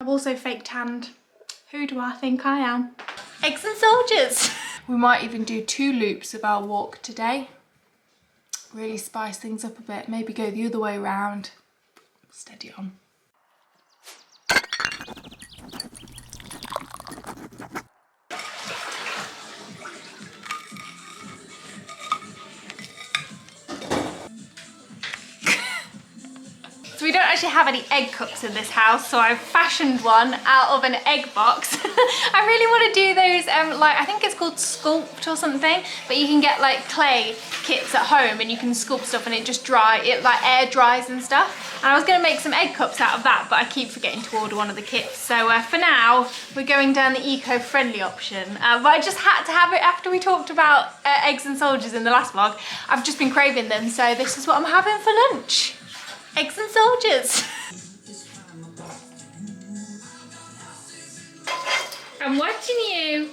I've also fake tanned. Who do I think I am? Eggs and soldiers. We might even do 2 loops of our walk today. Really spice things up a bit. Maybe go the other way around. Steady on. So we don't actually have any egg cups in this house, so I've fashioned one out of an egg box. I really want to do those, like, I think it's called sculpt or something, but you can get like clay kits at home and you can sculpt stuff and it just like air dries and stuff. And I was going to make some egg cups out of that, but I keep forgetting to order one of the kits. So for now, we're going down the eco-friendly option. But I just had to have it after we talked about eggs and soldiers in the last vlog. I've just been craving them, so this is what I'm having for lunch. Eggs and soldiers. I'm watching you.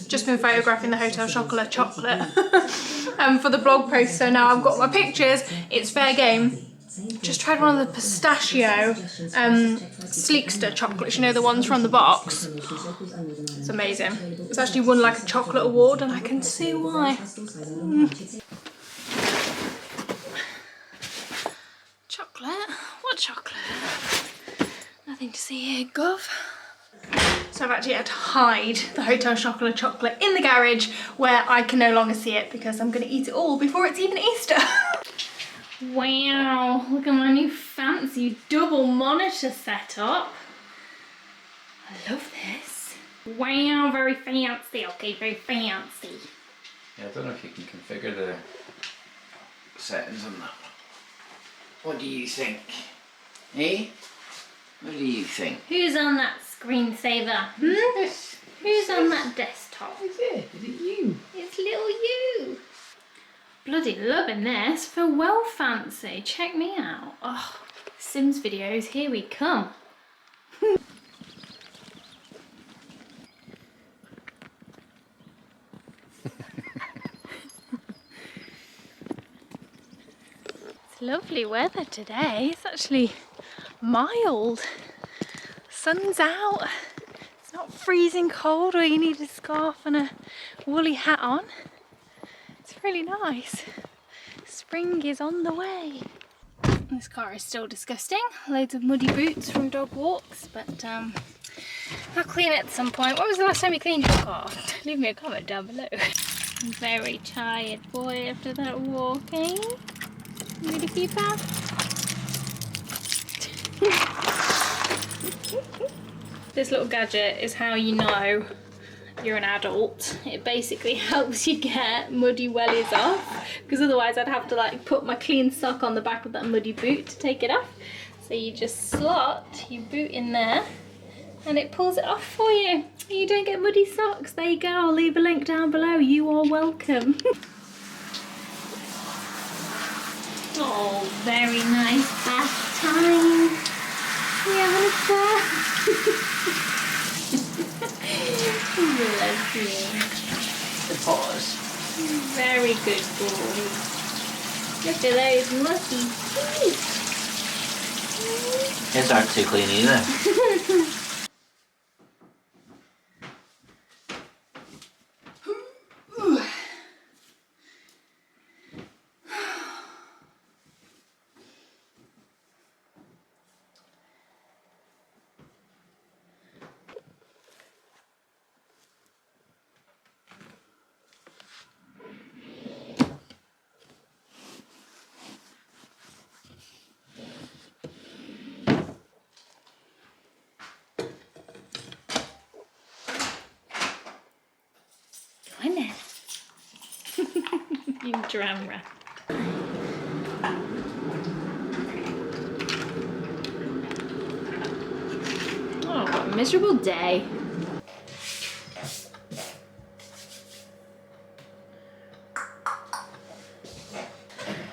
Just been photographing the Hotel chocolate for the blog post, so now I've got my pictures. It's fair game. Just tried one of the pistachio Sleekster chocolates, you know, the ones from the box. It's amazing. It's actually won like a chocolate award and I can see why. Chocolate? What chocolate? Nothing to see here, Gov. So I've actually had to hide the Hotel chocolate in the garage where I can no longer see it because I'm going to eat it all before it's even Easter. Wow, look at my new fancy double monitor setup. I love this. Wow, very fancy. Okay, very fancy. Yeah, I don't know if you can configure the settings on that. What do you think? Eh? What do you think? Who's on that screensaver? Yes. Who's on that desktop? Is it? Is it you? It's little you. Bloody loving this for well fancy. Check me out. Oh, Sims videos, here we come. It's lovely weather today. It's actually mild. Sun's out. It's not freezing cold where you need a scarf and a woolly hat on. It's really nice. Spring is on the way. This car is still disgusting. Loads of muddy boots from dog walks, but I'll clean it at some point. When was the last time you cleaned your car? Leave me a comment down below. I'm very tired, boy, after that walking. Ready for you, pal? This little gadget is how you know you're an adult. It basically helps you get muddy wellies off, because otherwise I'd have to like put my clean sock on the back of that muddy boot to take it off. So you just slot your boot in there and it pulls it off for you. You don't get muddy socks. There you go. I'll leave a link down below. You are welcome. Oh, very nice bath time. We having a bath. Bless you. The paws. Very good boy. Look at those musky feet. His aren't too clean either. Come on then. You drama. Oh, what a miserable day.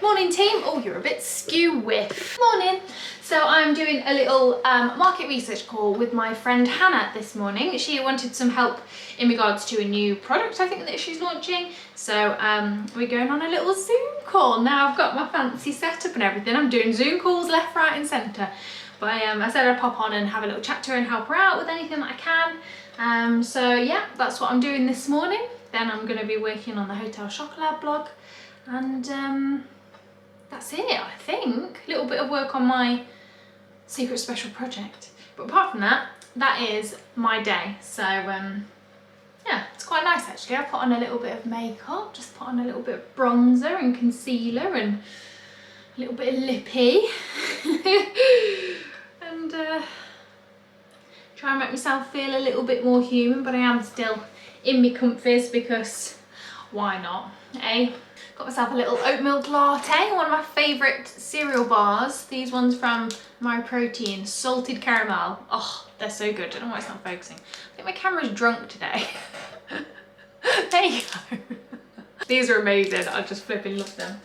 Morning team. Oh, you're a bit skew whiff. Morning. So I'm doing a little market research call with my friend Hannah this morning. She wanted some help in regards to a new product I think that she's launching. So we're going on a little Zoom call. Now I've got my fancy setup and everything. I'm doing Zoom calls left, right and centre. But I said I'd pop on and have a little chat to her and help her out with anything that I can. So yeah, that's what I'm doing this morning. Then I'm going to be working on the Hotel Chocolat blog. And that's it, I think. A little bit of work on my secret special project. But apart from that, that is my day. So yeah, it's quite nice actually. I put on a little bit of makeup, just put on a little bit of bronzer and concealer and a little bit of lippy. And try and make myself feel a little bit more human, but I am still in my comfies because why not, eh? Got myself a little oat milk latte, one of my favourite cereal bars. These ones from My Protein, salted caramel. Oh, they're so good. I don't know why it's not focusing. I think my camera's drunk today. There you go. These are amazing. I just flipping love them.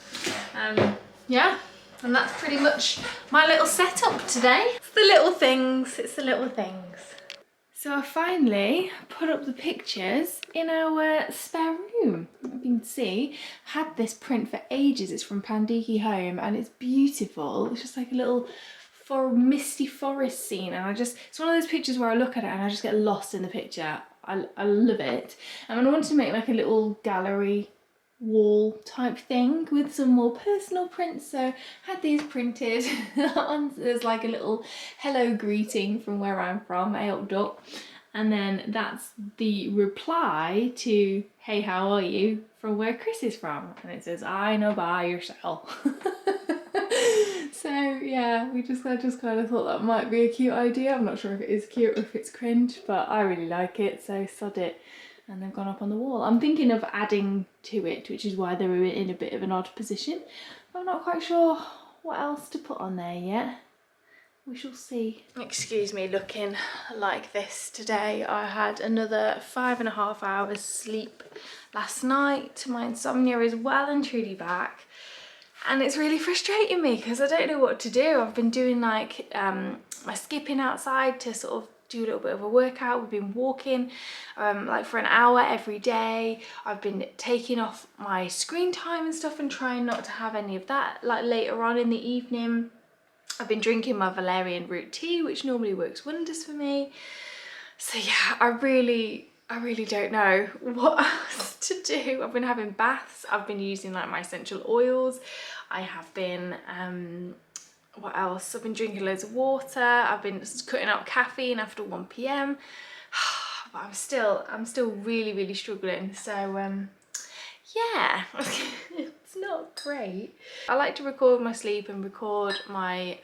Yeah, and that's pretty much my little setup today. It's the little things. It's the little things. So I finally put up the pictures in our spare room. You can see, I had this print for ages. It's from Pandiki Home and it's beautiful. It's just like a little misty forest scene, and it's one of those pictures where I look at it and I just get lost in the picture. I love it. And I wanted to make like a little gallery wall type thing with some more personal prints, so I had these printed. There's like a little hello greeting from where I'm from, Aelp Duck, and then that's the reply to hey how are you from where Chris is from, and it says I know by yourself. So yeah, I just kind of thought that might be a cute idea. I'm not sure if it is cute or if it's cringe, but I really like it, so sod it. And they've gone up on the wall. I'm thinking of adding to it, which is why they were in a bit of an odd position. I'm not quite sure what else to put on there yet. We shall see. Excuse me looking like this today. I had another 5.5 hours sleep last night. My insomnia is well and truly back. And it's really frustrating me because I don't know what to do. I've been doing like my skipping outside to sort of do a little bit of a workout. We've been walking like for an hour every day. I've been taking off my screen time and stuff and trying not to have any of that like later on in the evening. I've been drinking my valerian root tea, which normally works wonders for me. So yeah, I really don't know what else to do. I've been having baths. I've been using like my essential oils. I have been what else? I've been drinking loads of water. I've been cutting out caffeine after 1 PM. But I'm still really struggling. So yeah, it's not great. I like to record my sleep and record my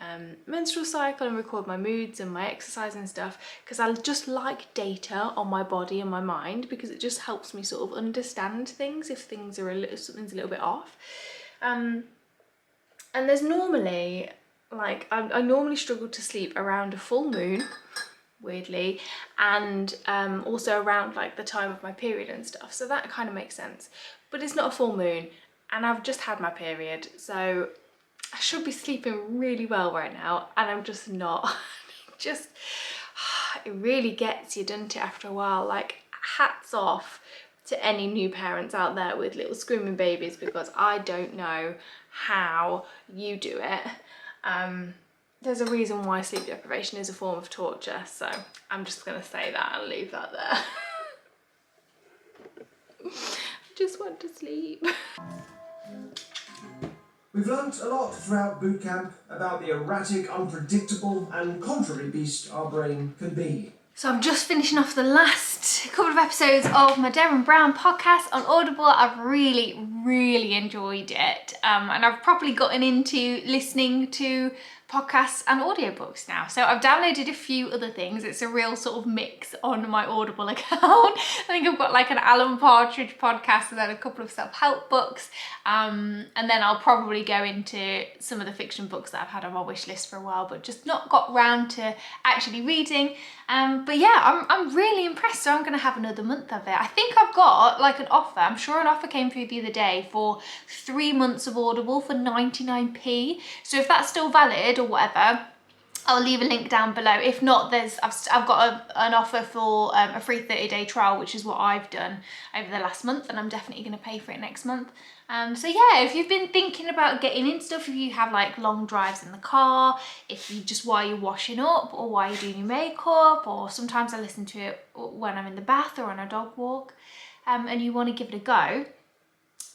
menstrual cycle and record my moods and my exercise and stuff, because I just like data on my body and my mind, because it just helps me sort of understand things if things are something's a little bit off. And there's normally like I normally struggle to sleep around a full moon, weirdly, and also around like the time of my period and stuff, so that kind of makes sense. But it's not a full moon and I've just had my period, so I should be sleeping really well right now and I'm just not. It really gets you, doesn't it, after a while? Like, hats off to any new parents out there with little screaming babies, because I don't know how you do it. There's a reason why sleep deprivation is a form of torture, so I'm just gonna say that and leave that there. I just want to sleep. We've learnt a lot throughout boot camp about the erratic, unpredictable and contrary beast our brain can be. So I'm just finishing off the last couple of episodes of my Derren Brown podcast on Audible. I've really enjoyed it, and I've probably gotten into listening to podcasts and audiobooks now. So I've downloaded a few other things. It's a real sort of mix on my Audible account. I think I've got like an Alan Partridge podcast and then a couple of self-help books, and then I'll probably go into some of the fiction books that I've had on my wish list for a while but just not got round to actually reading. But yeah, I'm really impressed, so I'm going to have another month of it. I think I've got like an offer. I'm sure an offer came through the other day for 3 months of Audible for 99p. So if that's still valid or whatever, I'll leave a link down below. If not, I've got an offer for a free 30-day trial, which is what I've done over the last month, and I'm definitely going to pay for it next month. So yeah, if you've been thinking about getting in stuff, if you have like long drives in the car, if you just while you're washing up or while you're doing your makeup, or sometimes I listen to it when I'm in the bath or on a dog walk, and you want to give it a go,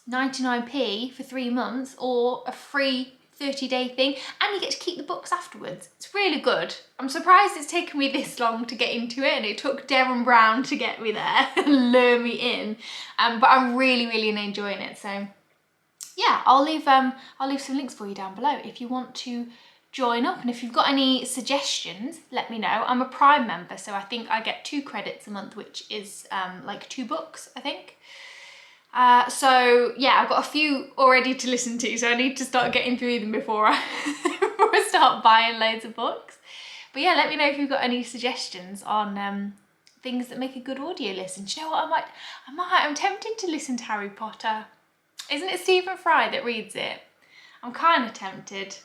99p for 3 months or a free 30-day thing, and you get to keep the books afterwards. It's really good. I'm surprised it's taken me this long to get into it, and it took Derren Brown to get me there and lure me in, but I'm really enjoying it. So yeah, I'll leave some links for you down below if you want to join up, and if you've got any suggestions, let me know. I'm a Prime member, so I think I get 2 credits a month, which is like 2 books, I think. So yeah, I've got a few already to listen to, so I need to start getting through them before I start buying loads of books. But yeah, let me know if you've got any suggestions on things that make a good audio listen. Do you know what, I'm tempted to listen to Harry Potter. Isn't it Stephen Fry that reads it? I'm kind of tempted.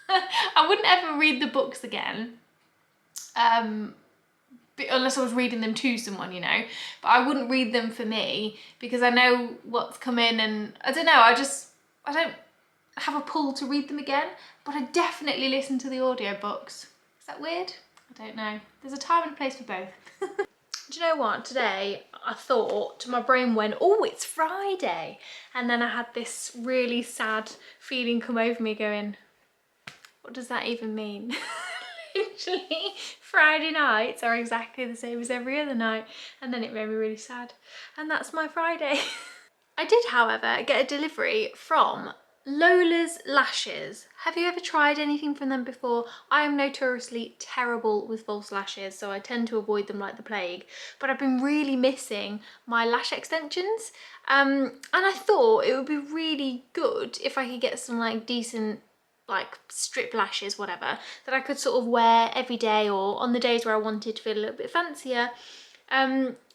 I wouldn't ever read the books again, unless I was reading them to someone, you know, but I wouldn't read them for me because I know what's coming, and I don't know, I don't have a pull to read them again, but I definitely listen to the audiobooks. Is that weird? I don't know. There's a time and a place for both. Do you know what? Today I thought, my brain went, oh, it's Friday. And then I had this really sad feeling come over me going, what does that even mean? Literally, Friday nights are exactly the same as every other night. And then it made me really sad. And that's my Friday. I did, however, get a delivery from Lola's Lashes. Have you ever tried anything from them before? I am notoriously terrible with false lashes, so I tend to avoid them like the plague. But I've been really missing my lash extensions. And I thought it would be really good if I could get some like decent like strip lashes, whatever, that I could sort of wear every day or on the days where I wanted to feel a little bit fancier,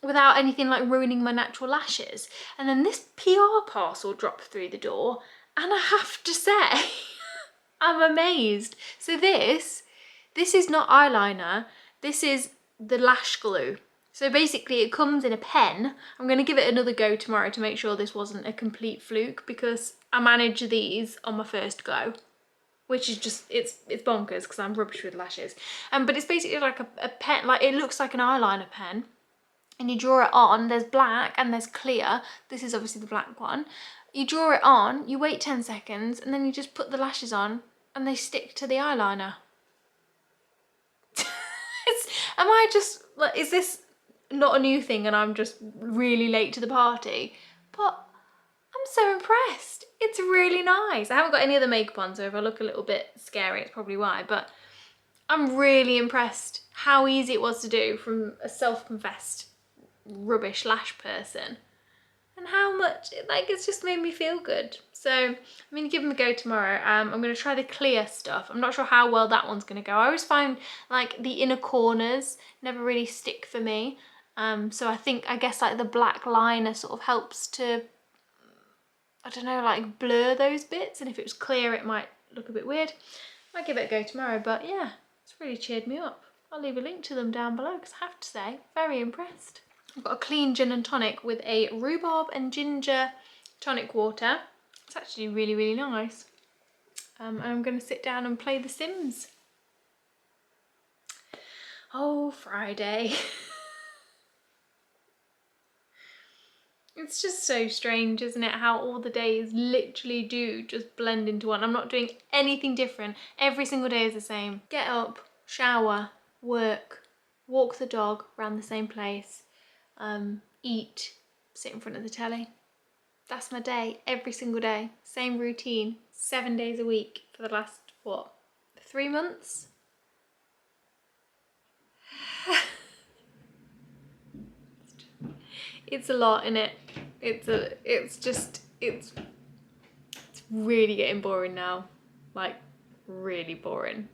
without anything like ruining my natural lashes. And then this PR parcel dropped through the door, and I have to say, I'm amazed. So this is not eyeliner, this is the lash glue. So basically it comes in a pen. I'm going to give it another go tomorrow to make sure this wasn't a complete fluke, because I managed these on my first go, which is just, it's bonkers because I'm rubbish with lashes. But it's basically like a pen, like it looks like an eyeliner pen, and you draw it on. There's black and there's clear. This is obviously the black one. You draw it on, you wait 10 seconds, and then you just put the lashes on and they stick to the eyeliner. Am I just, like, is this not a new thing and I'm just really late to the party? But I'm so impressed. It's really nice. I haven't got any other makeup on, so if I look a little bit scary, it's probably why, but I'm really impressed how easy it was to do from a self-confessed rubbish lash person, and how much, like, it's just made me feel good. So I'm going to give them a go tomorrow. I'm going to try the clear stuff. I'm not sure how well that one's going to go. I always find like the inner corners never really stick for me. So I guess like the black liner sort of helps to, I don't know, like blur those bits, and if it was clear it might look a bit weird. Might give it a go tomorrow, but yeah, it's really cheered me up. I'll leave a link to them down below because I have to say, very impressed. I've got a clean gin and tonic with a rhubarb and ginger tonic water. It's actually really, really nice. And I'm going to sit down and play The Sims. Oh, Friday. It's just so strange, isn't it? How all the days literally do just blend into one. I'm not doing anything different. Every single day is the same. Get up, shower, work, walk the dog around the same place, eat, sit in front of the telly. That's my day, every single day. Same routine, 7 days a week for the last, what, 3 months? It's a lot, innit? It's really getting boring now. Like, really boring.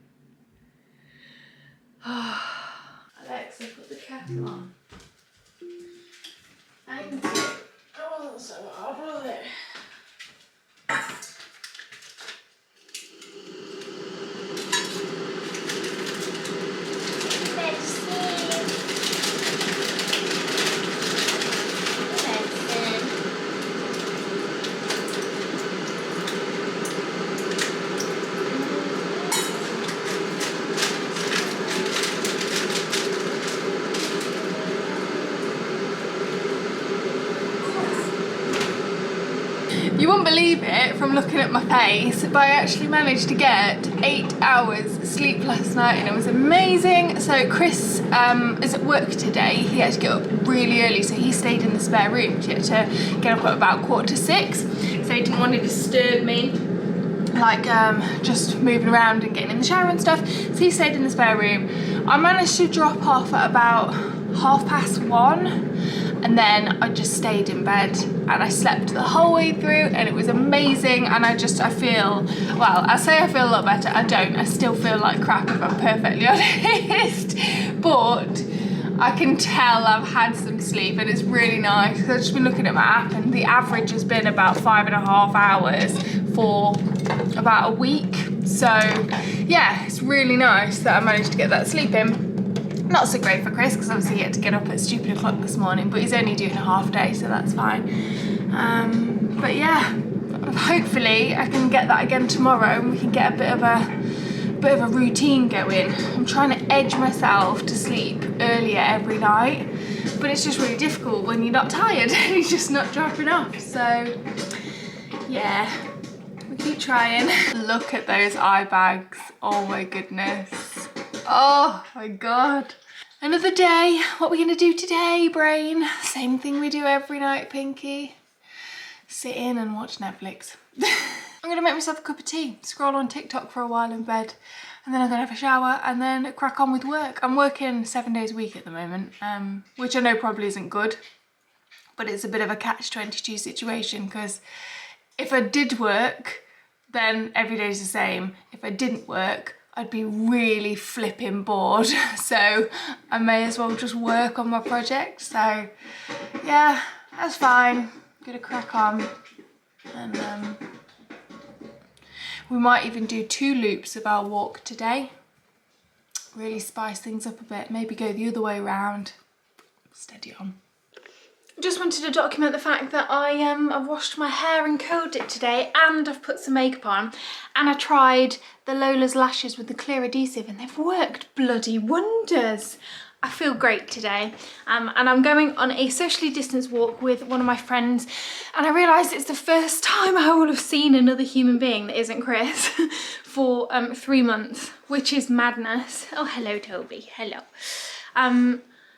Alexa, put the kettle on. Thank you. That wasn't so hard, was it? You wouldn't believe it from looking at my face, but I actually managed to get 8 hours sleep last night and it was amazing. So Chris is at work today. He had to get up really early, so he stayed in the spare room. He had to get up at about 5:45, so he didn't want to disturb me, like just moving around and getting in the shower and stuff. So he stayed in the spare room. I managed to drop off at about 1:30. And then I just stayed in bed and I slept the whole way through and it was amazing. And I feel, well, I say I feel a lot better. I don't, I still feel like crap if I'm perfectly honest. But I can tell I've had some sleep and it's really nice. I've just been looking at my app and the average has been about 5.5 hours for about a week. So yeah, it's really nice that I managed to get that sleep in. Not so great for Chris because obviously he had to get up at stupid o'clock this morning, but he's only doing a half day, so that's fine. But yeah, hopefully I can get that again tomorrow and we can get a bit of a routine going. I'm trying to edge myself to sleep earlier every night, but it's just really difficult when you're not tired and you're just not dropping off. So yeah, we keep trying. Look at those eye bags. Oh my goodness. Oh my god. Another day. What are we gonna do today, brain? Same thing we do every night, Pinky. Sit in and watch Netflix. I'm gonna make myself a cup of tea, scroll on TikTok for a while in bed, and then I'm gonna have a shower and then crack on with work. I'm working 7 days a week at the moment, which I know probably isn't good, but it's a bit of a catch-22 situation because if I did work, then every day's the same. If I didn't work, I'd be really flipping bored. So I may as well just work on my project. So yeah, that's fine. Gonna crack on. And we might even do 2 loops of our walk today. Really spice things up a bit. Maybe go the other way around. Steady on. Just wanted to document the fact that I've washed my hair and curled it today, and I've put some makeup on, and I tried the Lola's lashes with the clear adhesive and they've worked bloody wonders. I feel great today, and I'm going on a socially distanced walk with one of my friends, and I realised it's the first time I will have seen another human being that isn't Chris for 3 months, which is madness. Oh, hello Toby, hello.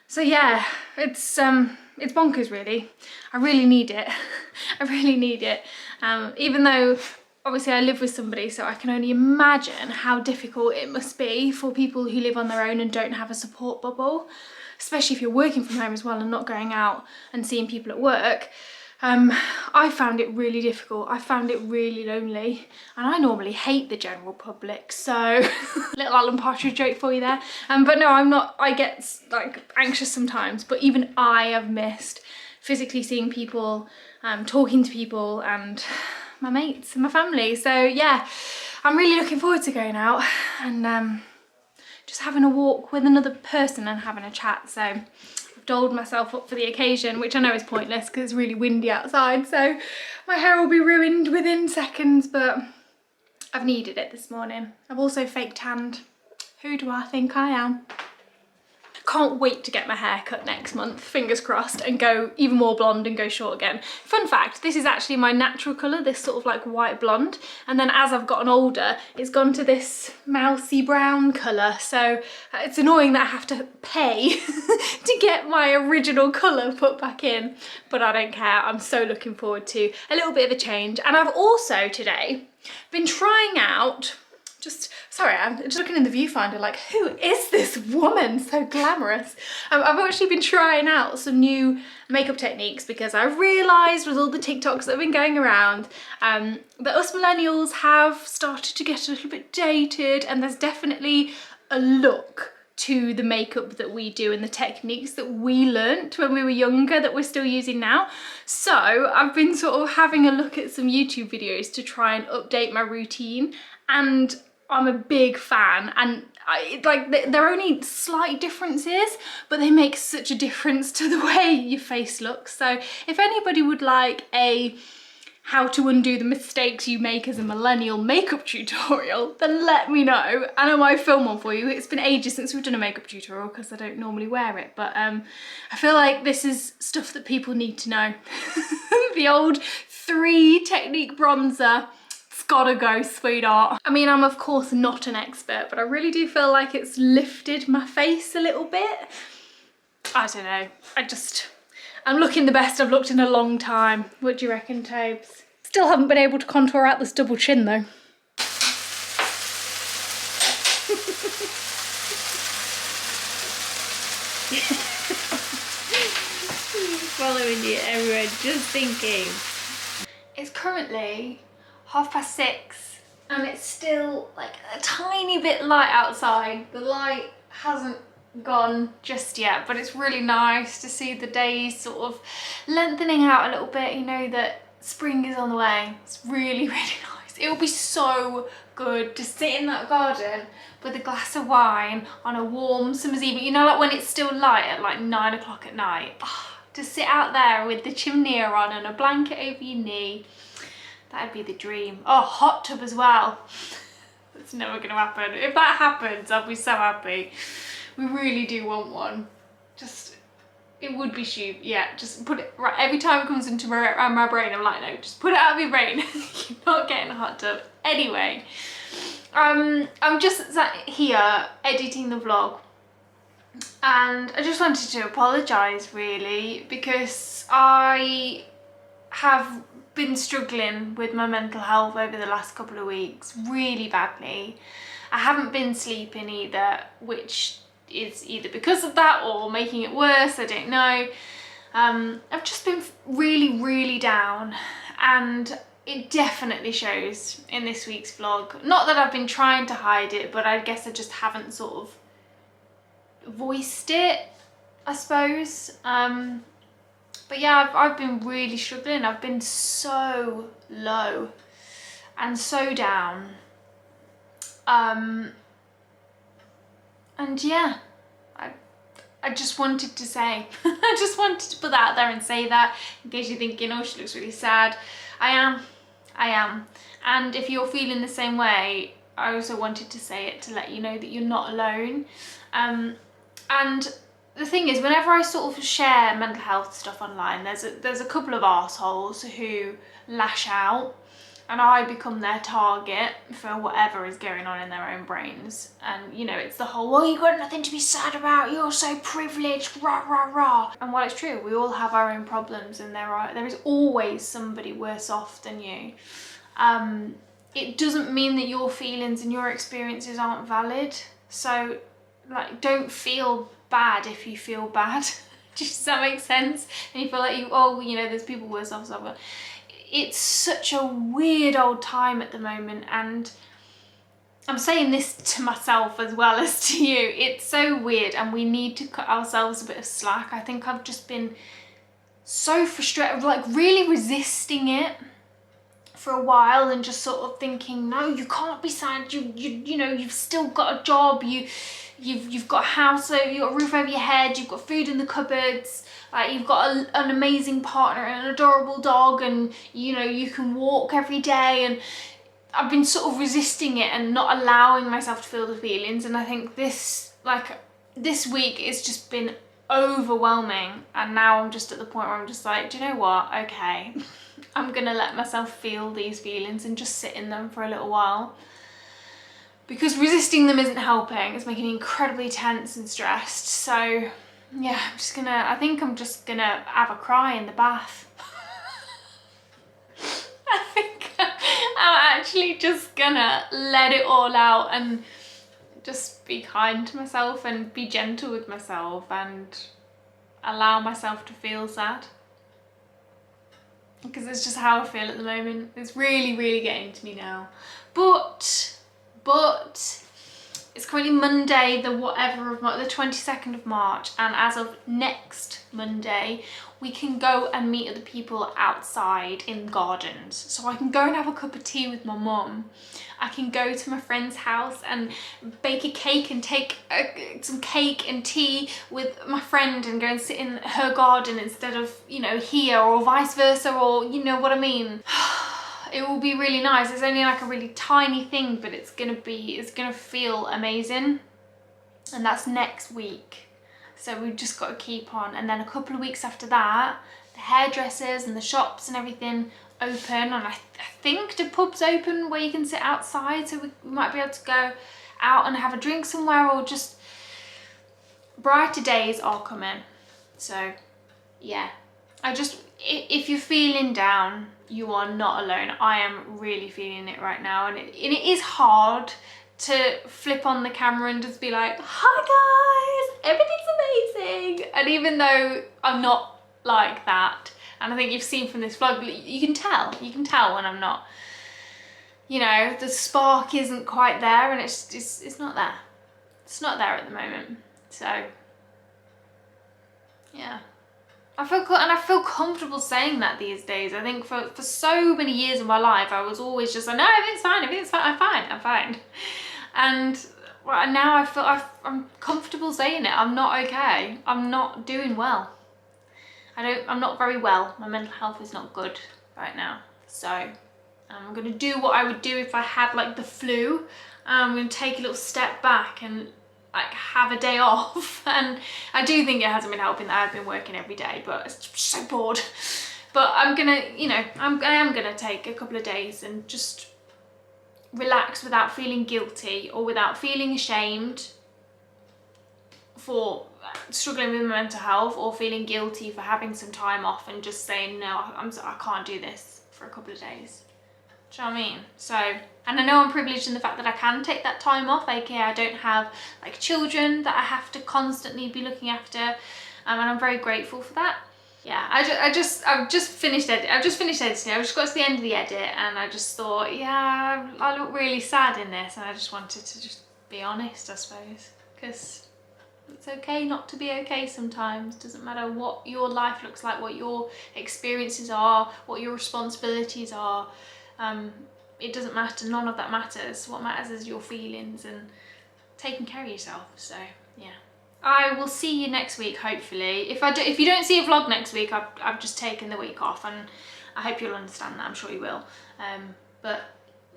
So yeah, it's bonkers really. I really need it. I really need it. Even though obviously I live with somebody, so I can only imagine how difficult it must be for people who live on their own and don't have a support bubble, especially if you're working from home as well and not going out and seeing people at work. I found it really difficult. I found it really lonely, and I normally hate the general public, so little Alan Partridge joke for you there. But no, I'm not. I get like anxious sometimes, but even I have missed physically seeing people, talking to people, and my mates and my family. So yeah, I'm really looking forward to going out and just having a walk with another person and having a chat. So I've dolled myself up for the occasion, which I know is pointless because it's really windy outside, so my hair will be ruined within seconds, but I've needed it this morning. I've also fake tanned. Who do I think I am? Can't wait to get my hair cut next month, fingers crossed, and go even more blonde and go short again. Fun fact, this is actually my natural colour, this sort of like white blonde, and then as I've gotten older, it's gone to this mousy brown colour, so it's annoying that I have to pay to get my original colour put back in, but I don't care. I'm so looking forward to a little bit of a change. And I've also today been trying out, sorry, I'm just looking in the viewfinder like, who is this woman so glamorous? I've actually been trying out some new makeup techniques because I realised with all the TikToks that have been going around that us millennials have started to get a little bit dated, and there's definitely a look to the makeup that we do and the techniques that we learnt when we were younger that we're still using now. So I've been sort of having a look at some YouTube videos to try and update my routine, and I'm a big fan, and they're only slight differences, but they make such a difference to the way your face looks. So if anybody would like a how to undo the mistakes you make as a millennial makeup tutorial, then let me know and I might film one for you. It's been ages since we've done a makeup tutorial because I don't normally wear it, but I feel like this is stuff that people need to know. The old 3 technique bronzer. It's gotta go, sweetheart. I mean, I'm of course not an expert, but I really do feel like it's lifted my face a little bit. I don't know, I'm looking the best I've looked in a long time. What do you reckon, Tobes? Still haven't been able to contour out this double chin though. Following you everywhere, just thinking. It's currently 6:30 and it's still like a tiny bit light outside. The light hasn't gone just yet, but it's really nice to see the days sort of lengthening out a little bit. You know that spring is on the way. It's really, really nice. It will be so good to sit in that garden with a glass of wine on a warm summer's evening, you know, like when it's still light at like 9 o'clock at night. Oh, to sit out there with the chimney on and a blanket over your knee, that'd be the dream. Oh, hot tub as well. That's never gonna happen. If that happens, I'll be so happy. We really do want one. It would be yeah, just put it, right, every time it comes into my brain, I'm like, no, just put it out of your brain. You're not getting a hot tub. Anyway, I'm just here editing the vlog, and I just wanted to apologise really, because I have been struggling with my mental health over the last couple of weeks really badly. I haven't been sleeping either, which is either because of that or making it worse, I don't know. I've just been really, really down, and it definitely shows in this week's vlog. Not that I've been trying to hide it, but I guess I just haven't sort of voiced it, I suppose. But yeah, I've been really struggling. I've been so low and so down. And yeah, I just wanted to say, I just wanted to put that out there and say that, in case you're thinking, oh, she looks really sad. I am. And if you're feeling the same way, I also wanted to say it to let you know that you're not alone. And the thing is, whenever I sort of share mental health stuff online, there's a couple of arseholes who lash out, and I become their target for whatever is going on in their own brains. And you know, it's the whole, well, you've got nothing to be sad about, you're so privileged, rah rah rah. And while it's true, we all have our own problems, and there is always somebody worse off than you. It doesn't mean that your feelings and your experiences aren't valid. So like, don't feel bad if you feel bad. Does that make sense? And you feel like there's people worse off. So it's such a weird old time at the moment, and I'm saying this to myself as well as to you. It's so weird, and we need to cut ourselves a bit of slack. I think I've just been so frustrated, like really resisting it for a while, and just sort of thinking, no, you can't be sad. You know, you've still got a job. you've got a house, so you've got a roof over your head, you've got food in the cupboards, like you've got an amazing partner and an adorable dog, and you know, you can walk every day. And I've been sort of resisting it and not allowing myself to feel the feelings, and I think this week it's just been overwhelming, and now I'm just at the point where I'm just like, do you know what, okay, I'm gonna let myself feel these feelings and just sit in them for a little while, because resisting them isn't helping. It's making me incredibly tense and stressed. So yeah, I think I'm just gonna have a cry in the bath. I think I'm actually just gonna let it all out and just be kind to myself and be gentle with myself and allow myself to feel sad, because it's just how I feel at the moment. It's really, really getting to me now. But it's currently Monday, the 22nd of March, and as of next Monday, we can go and meet other people outside in gardens. So I can go and have a cup of tea with my mum. I can go to my friend's house and bake a cake and take some cake and tea with my friend and go and sit in her garden instead of, you know, here, or vice versa, or you know what I mean. It will be really nice. It's only like a really tiny thing, but it's gonna feel amazing. And that's next week. So we've just got to keep on. And then a couple of weeks after that, the hairdressers and the shops and everything open. And I think the pub's open where you can sit outside. So we might be able to go out and have a drink somewhere, or just brighter days are coming. So yeah, if you're feeling down, you are not alone. I am really feeling it right now, and it is hard to flip on the camera and just be like, hi guys, everything's amazing. And even though I'm not like that, and I think you've seen from this vlog, you can tell when I'm not, you know, the spark isn't quite there, and it's not there. It's not there at the moment. So yeah. I feel comfortable saying that these days. I think for so many years of my life, I was always just like, no, everything's fine, I'm fine. And now I feel I'm comfortable saying it. I'm not okay. I'm not doing well. I'm not very well. My mental health is not good right now. So I'm gonna do what I would do if I had like the flu. I'm gonna take a little step back and like have a day off. And I do think it hasn't been helping that I've been working every day, but it's so bored. But I'm gonna, you know, I am gonna take a couple of days and just relax without feeling guilty or without feeling ashamed for struggling with my mental health, or feeling guilty for having some time off, and just saying, no, I can't do this for a couple of days. Do you know what I mean? So, and I know I'm privileged in the fact that I can take that time off, aka I don't have like children that I have to constantly be looking after, and I'm very grateful for that. Yeah, I've just finished editing. I've just got to the end of the edit, and I just thought, yeah, I look really sad in this, and I just wanted to just be honest, I suppose, because it's okay not to be okay sometimes. Doesn't matter what your life looks like, what your experiences are, what your responsibilities are. It doesn't matter. None of that matters. What matters is your feelings and taking care of yourself. So yeah, I will see you next week, hopefully. If you don't see a vlog next week, I've just taken the week off, and I hope you'll understand that. I'm sure you will. But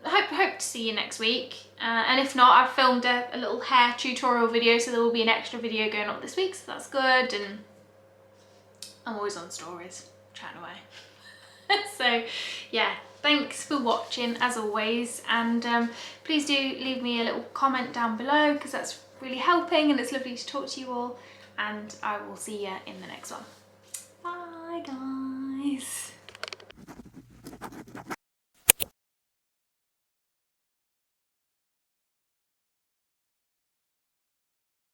I hope to see you next week. And if not, I've filmed a little hair tutorial video, so there will be an extra video going up this week, so that's good. And I'm always on stories, chatting away. So yeah, thanks for watching as always, and please do leave me a little comment down below, because that's really helping and it's lovely to talk to you all, and I will see you in the next one.